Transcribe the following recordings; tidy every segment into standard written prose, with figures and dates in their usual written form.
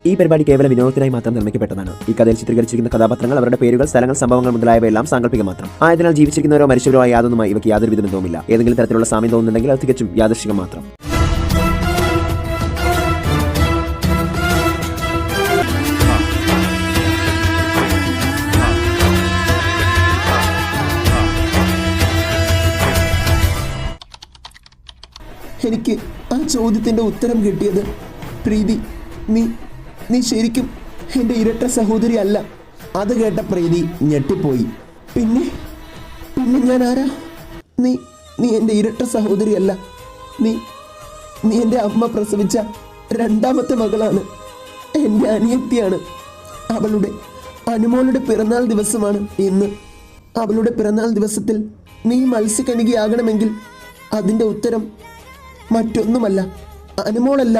ഈ പരിപാടി കേവല വിനോദത്തിനായി മാത്രം നിർമ്മിക്കപ്പെട്ടതാണ്. ഈ കഥയിൽ ചിത്രീകരിച്ചിരിക്കുന്ന കഥാപാത്രങ്ങൾ, അവരുടെ പേരുകൾ, സ്ഥലങ്ങൾ, സംഭവങ്ങൾ മുതലായവയെല്ലാം സാങ്കല്പികം മാത്രം ആയതിനാൽ ജീവിച്ചിരിക്കുന്നവരോ മരിച്ചവരോ ആയ യാതൊന്നുമായി ഇവയ്ക്ക് യാതൊരു വിധ ബന്ധവുമില്ല. ഏതെങ്കിലും തരത്തിലുള്ള സാമ്യം തോന്നുന്നുണ്ടെങ്കിൽ അത് തികച്ചും യാദൃശ്ചികം മാത്രം. എനിക്ക് ആ ചോദ്യത്തിൻ്റെ ഉത്തരം കിട്ടിയത്, പ്രീതി, നീ ശരിക്കും എൻ്റെ ഇരട്ട സഹോദരി അല്ല. അത് കേട്ട പ്രീതി ഞെട്ടിപ്പോയി. പിന്നെ ഞാൻ ആരാ? നീ എൻ്റെ ഇരട്ട സഹോദരി അല്ല. നീ എൻ്റെ അമ്മ പ്രസവിച്ച രണ്ടാമത്തെ മകളാണ്. എൻ്റെ അനിയത്തിയാണ്. അവളുടെ അനുമോളുടെ പിറന്നാൾ ദിവസമാണ് ഇന്ന്. അവളുടെ പിറന്നാൾ ദിവസത്തിൽ നീ മത്സ്യകന്യകയാകണമെങ്കിൽ അതിൻ്റെ ഉത്തരം മറ്റൊന്നുമല്ല, അനുമോളല്ല,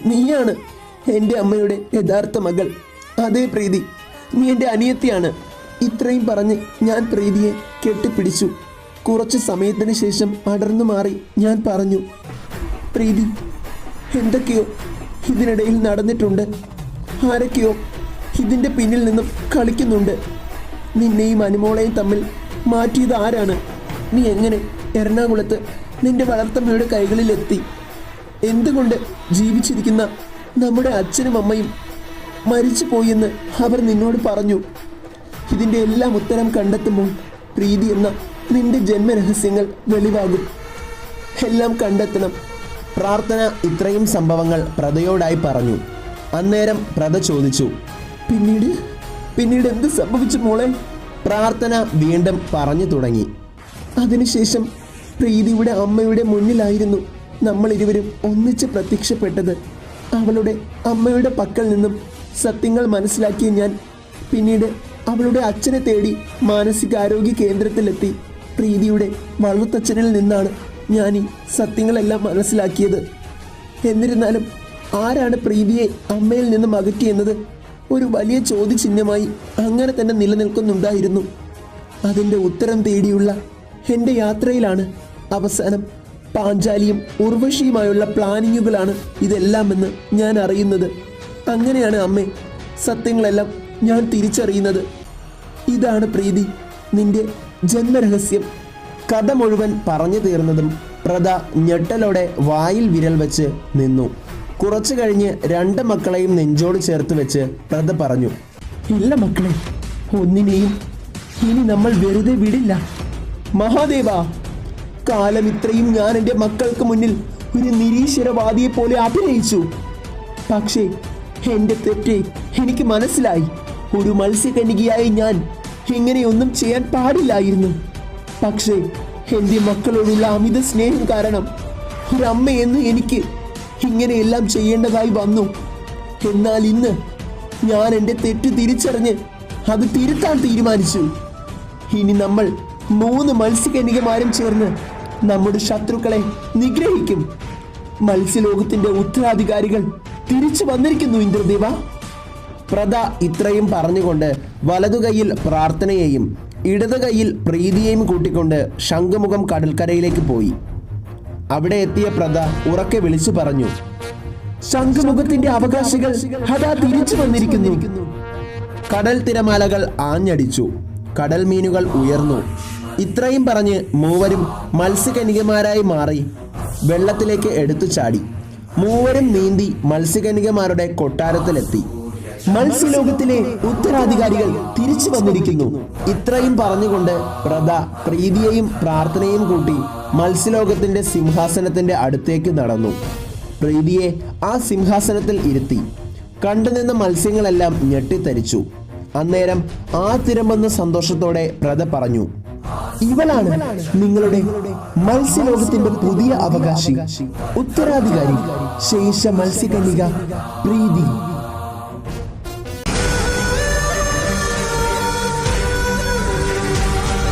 നീയാണ് എൻ്റെ അമ്മയുടെ യഥാർത്ഥ മകൾ. അതേ പ്രീതി, നീ എൻ്റെ അനിയത്തിയാണ്. ഇത്രയും പറഞ്ഞ് ഞാൻ പ്രീതിയെ കെട്ടിപ്പിടിച്ചു. കുറച്ച് സമയത്തിന് ശേഷം അടർന്നു മാറി ഞാൻ പറഞ്ഞു, പ്രീതി, എന്തൊക്കെയോ ഇതിനിടയിൽ നടന്നിട്ടുണ്ട്. ആരൊക്കെയോ ഇതിൻ്റെ പിന്നിൽ നിന്നും കളിക്കുന്നുണ്ട്. നിന്നെയും അനുമോളെയും തമ്മിൽ മാറ്റിയത് ആരാണ്? നീ എങ്ങനെ എറണാകുളത്ത് നിന്റെ വളർത്തമ്മയുടെ കൈകളിലെത്തി? എന്തുകൊണ്ട് ജീവിച്ചിരിക്കുന്ന നമ്മുടെ അച്ഛനും അമ്മയും മരിച്ചു പോയെന്ന് അവർ നിന്നോട് പറഞ്ഞു? ഇതിൻ്റെ എല്ലാം ഉത്തരം കണ്ടെത്തുമ്പോൾ പ്രീതി എന്ന നിന്റെ ജന്മരഹസ്യങ്ങൾ വെളിവാകും. എല്ലാം കണ്ടെത്തണം. പ്രാർത്ഥന ഇത്രയും സംഭവങ്ങൾ പ്രതയോടായി പറഞ്ഞു. അന്നേരം പ്രത ചോദിച്ചു, പിന്നീട് എന്ത് സംഭവിച്ചു മോളെ? പ്രാർത്ഥന വീണ്ടും പറഞ്ഞു തുടങ്ങി. അതിനുശേഷം പ്രീതിയുടെ അമ്മയുടെ മുന്നിലായിരുന്നു നമ്മൾ ഇരുവരും ഒന്നിച്ച് പ്രത്യക്ഷപ്പെട്ടത്. അവളുടെ അമ്മയുടെ പക്കൽ നിന്നും സത്യങ്ങൾ മനസ്സിലാക്കിയ ഞാൻ പിന്നീട് അവളുടെ അച്ഛനെ തേടി മാനസികാരോഗ്യ കേന്ദ്രത്തിലെത്തി. പ്രീതിയുടെ വളർത്തച്ഛനിൽ നിന്നാണ് ഞാൻ ഈ സത്യങ്ങളെല്ലാം മനസ്സിലാക്കിയത്. എന്നിരുന്നാലും ആരാണ് പ്രീതിയെ അമ്മയിൽ നിന്നും അകറ്റിയെന്നത് ഒരു വലിയ ചോദ്യചിഹ്നമായി അങ്ങനെ തന്നെ നിലനിൽക്കുന്നുണ്ടായിരുന്നു. അതിൻ്റെ ഉത്തരം തേടിയുള്ള എൻ്റെ യാത്രയിലാണ് അവസാനം പാഞ്ചാലിയും ഉർവശിയുമായുള്ള പ്ലാനിങ്ങുകളാണ് ഇതെല്ലാമെന്ന് ഞാൻ അറിയുന്നത്. അങ്ങനെയാണ് അമ്മേ സത്യങ്ങളെല്ലാം ഞാൻ തിരിച്ചറിയുന്നത്. ഇതാണ് പ്രീതി, നിന്റെ ജന്മരഹസ്യം. കഥ മുഴുവൻ പറഞ്ഞു തീർന്നതും പ്രത ഞെട്ടലോടെ വായിൽ വിരൽ വെച്ച് നിന്നു. കുറച്ചു കഴിഞ്ഞ് രണ്ട് മക്കളെയും നെഞ്ചോട് ചേർത്ത് വെച്ച് പ്രത പറഞ്ഞു, ഇല്ല മക്കളെ, ഒന്നിനെയും ഇനി നമ്മൾ വെറുതെ വിടില്ല. മഹാദേവ, കാലം ഇത്രയും ഞാൻ എൻ്റെ മക്കൾക്ക് മുന്നിൽ ഒരു നിരീശ്വരവാദിയെ പോലെ അഭിനയിച്ചു. പക്ഷേ എൻ്റെ തെറ്റ് എനിക്ക് മനസ്സിലായി. ഒരു മത്സ്യകന്യകയായി ഞാൻ ഇങ്ങനെയൊന്നും ചെയ്യാൻ പാടില്ലായിരുന്നു. പക്ഷേ എൻ്റെ മക്കളോടുള്ള അമിത സ്നേഹം കാരണം ഒരമ്മയെന്ന് എനിക്ക് ഇങ്ങനെയെല്ലാം ചെയ്യേണ്ടതായി വന്നു. എന്നാൽ ഇന്ന് ഞാൻ എൻ്റെ തെറ്റ് തിരിച്ചറിഞ്ഞ് അത് തിരുത്താൻ തീരുമാനിച്ചു. ഇനി നമ്മൾ 3 മത്സ്യകന്യകമാരും ചേർന്ന് നമ്മുടെ ശത്രുക്കളെ നിഗ്രഹിക്കും. മത്സ്യലോകത്തിന്റെ ഉത്തരാധികാരികൾ തിരിച്ചു വന്നിരിക്കുന്നു ഇന്ദ്രദേവ. പ്രത ഇത്രയും പറഞ്ഞുകൊണ്ട് വലതുകൈയിൽ പ്രാർത്ഥനയെയും ഇടതു കൈയിൽ പ്രീതിയെയും കൂട്ടിക്കൊണ്ട് ശംഖുമുഖം കടൽക്കരയിലേക്ക് പോയി. അവിടെ എത്തിയ പ്രത ഉറക്കെ വിളിച്ചു പറഞ്ഞു, ശംഖുമുഖത്തിന്റെ അവകാശികൾ അതാ തിരിച്ചു വന്നിരിക്കുന്നു. കടൽ തിരമാലകൾ ആഞ്ഞടിച്ചു. കടൽ മീനുകൾ ഉയർന്നു. ഇത്രയും പറഞ്ഞ് മൂവരും മത്സ്യകന്യകമാരായി മാറി വെള്ളത്തിലേക്ക് എടുത്തു ചാടി. മൂവരും നീന്തി മത്സ്യകന്യകമാരുടെ കൊട്ടാരത്തിലെത്തി. മത്സ്യലോകത്തിലെ ഉത്തരാധികാരികൾ തിരിച്ചു വന്നിരിക്കുന്നു. ഇത്രയും പറഞ്ഞുകൊണ്ട് പ്രത പ്രീതിയെയും പ്രാർത്ഥനയും കൂട്ടി മത്സ്യലോകത്തിന്റെ സിംഹാസനത്തിന്റെ അടുത്തേക്ക് നടന്നു. പ്രീതിയെ ആ സിംഹാസനത്തിൽ ഇരുത്തി. കണ്ടുനിന്ന മത്സ്യങ്ങളെല്ലാം ഞെട്ടിത്തരിച്ചു. അന്നേരം ആ തിരമ്പെന്ന സന്തോഷത്തോടെ പ്രത പറഞ്ഞു, ഇവളാണ് നിങ്ങളുടെ മത്സ്യലോകത്തിന്റെ പുതിയ അവകാശി, ഉത്തരാധികാരി, ശേഷ മത്സ്യകന്യക പ്രീതി.